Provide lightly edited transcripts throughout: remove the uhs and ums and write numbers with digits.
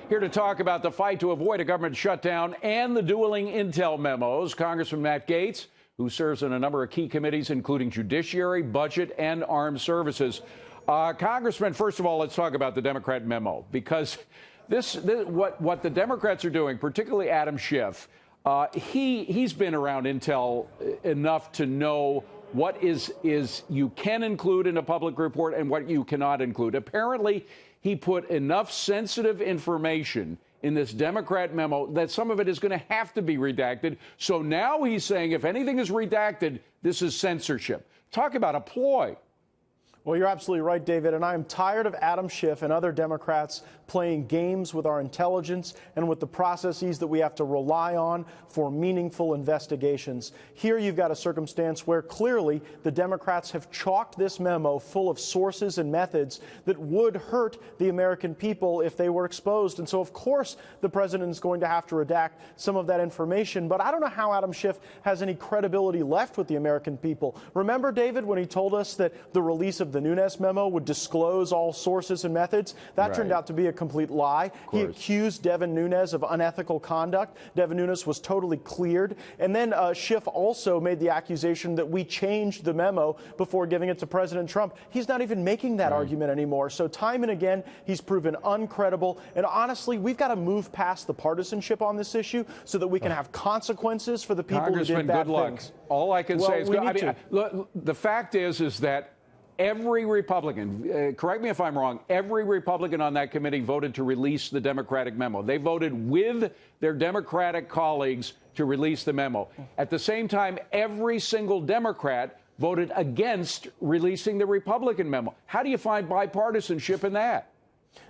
Here to talk about the fight to avoid a government shutdown and the dueling intel memos, Congressman Matt Gaetz, who serves on a number of key committees, including Judiciary, Budget, and Armed Services. Congressman, first of all, let's talk about the Democrat memo, because what the Democrats are doing, particularly Adam Schiff, he's been around intel enough to know what is you can include in a public report and what you cannot include. Apparently, he put enough sensitive information in this Democrat memo that some of it is going to have to be redacted. So now he's saying if anything is redacted, this is censorship. Talk about a ploy. Well, you're absolutely right, David, and I am tired of Adam Schiff and other Democrats playing games with our intelligence and with the processes that we have to rely on for meaningful investigations. Here you've got a circumstance where clearly the Democrats have chalked this memo full of sources and methods that would hurt the American people if they were exposed. And so, of course, the president is going to have to redact some of that information. But I don't know how Adam Schiff has any credibility left with the American people. Remember, David, when he told us that the release of the Nunes memo would disclose all sources and methods? That turned out to be a complete lie. He accused Devin Nunes of unethical conduct. Devin Nunes was totally cleared. And then Schiff also made the accusation that we changed the memo before giving it to President Trump. He's not even making that argument anymore. So time and again, he's proven uncredible. And honestly, we've got to move past the partisanship on this issue so that we can have consequences for the people who did bad good luck. things. All I can say is, look, the fact is that every Republican, correct me if I'm wrong, every Republican on that committee voted to release the Democratic memo. They voted with their Democratic colleagues to release the memo. At the same time, every single Democrat voted against releasing the Republican memo. How do you find bipartisanship in that?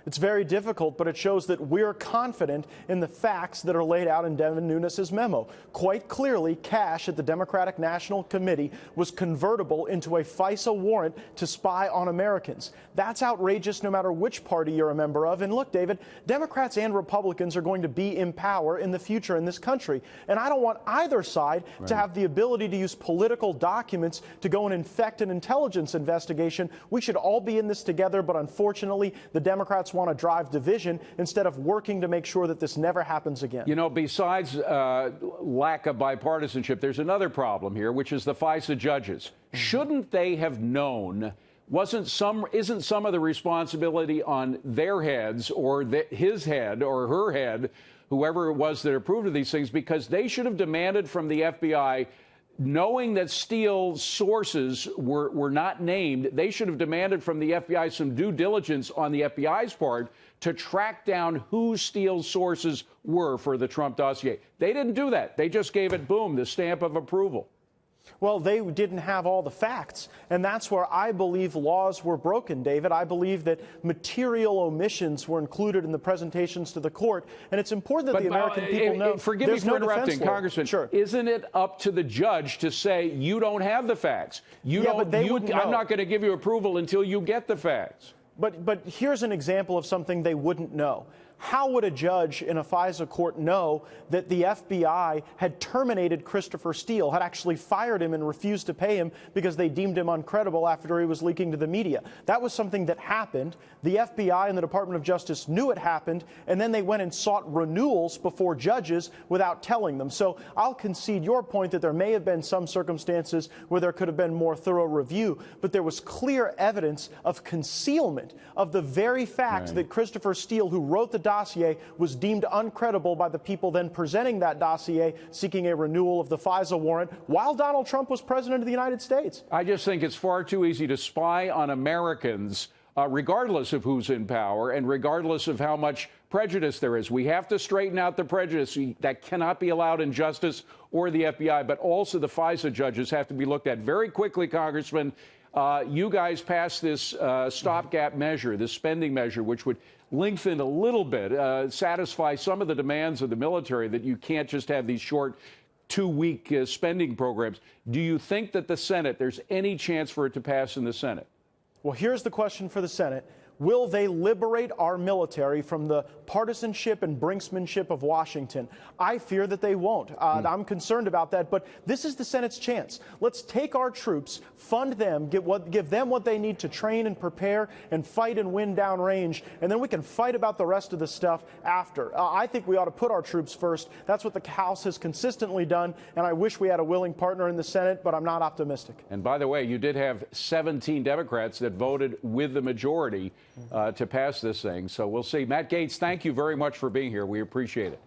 It's very difficult, but it shows that we're confident in the facts that are laid out in Devin Nunes' memo. Quite clearly, cash at the Democratic National Committee was convertible into a FISA warrant to spy on Americans. That's outrageous no matter which party you're a member of. And look, David, Democrats and Republicans are going to be in power in the future in this country. And I don't want either side to have the ability to use political documents to go and infect an intelligence investigation. We should all be in this together, but unfortunately, the Democrats want to drive division instead of working to make sure that this never happens again. You know, besides lack of bipartisanship, there's another problem here, which is the FISA judges. Shouldn't they have known? Isn't some of the responsibility on their heads or his head or her head, whoever it was that approved of these things, because they should have demanded from the FBI, knowing that Steele's sources were not named, they should have demanded from the FBI some due diligence on the FBI's part to track down who Steele's sources were for the Trump dossier. They didn't do that. They just gave it, boom, the stamp of approval. Well, they didn't have all the facts, and that's where I believe laws were broken, David. I believe that material omissions were included in the presentations to the court, and it's important that the American people know. Forgive me for interrupting, Congressman. Sure. Isn't it up to the judge to say you don't have the facts? I'm not going to give you approval until you get the facts. But here's an example of something they wouldn't know. How would a judge in a FISA court know that the FBI had terminated Christopher Steele, had actually fired him and refused to pay him because they deemed him uncredible after he was leaking to the media? That was something that happened. The FBI and the Department of Justice knew it happened, and then they went and sought renewals before judges without telling them. So I'll concede your point that there may have been some circumstances where there could have been more thorough review, but there was clear evidence of concealment of the very fact that Christopher Steele, who wrote the dossier, was deemed uncredible by the people then presenting that dossier seeking a renewal of the FISA warrant while Donald Trump was president of the United States. I just think it's far too easy to spy on Americans, regardless of who's in power and regardless of how much prejudice there is. We have to straighten out the prejudice. That cannot be allowed in justice or the FBI, but also the FISA judges have to be looked at very quickly, Congressman. You guys passed this stopgap measure, this spending measure, which would lengthen a little bit, satisfy some of the demands of the military that you can't just have these short 2-week spending programs. Do you think that the Senate, there's any chance for it to pass in the Senate? Well, here's the question for the Senate. Will they liberate our military from the partisanship and brinksmanship of Washington? I fear that they won't. I'm concerned about that, but this is the Senate's chance. Let's take our troops, fund them, give them what they need to train and prepare and fight and win downrange, and then we can fight about the rest of the stuff after. I think we ought to put our troops first. That's what the House has consistently done, and I wish we had a willing partner in the Senate, but I'm not optimistic. And by the way, you did have 17 Democrats that voted with the majority to pass this thing. So we'll see. Matt Gaetz, thank you very much for being here. We appreciate it.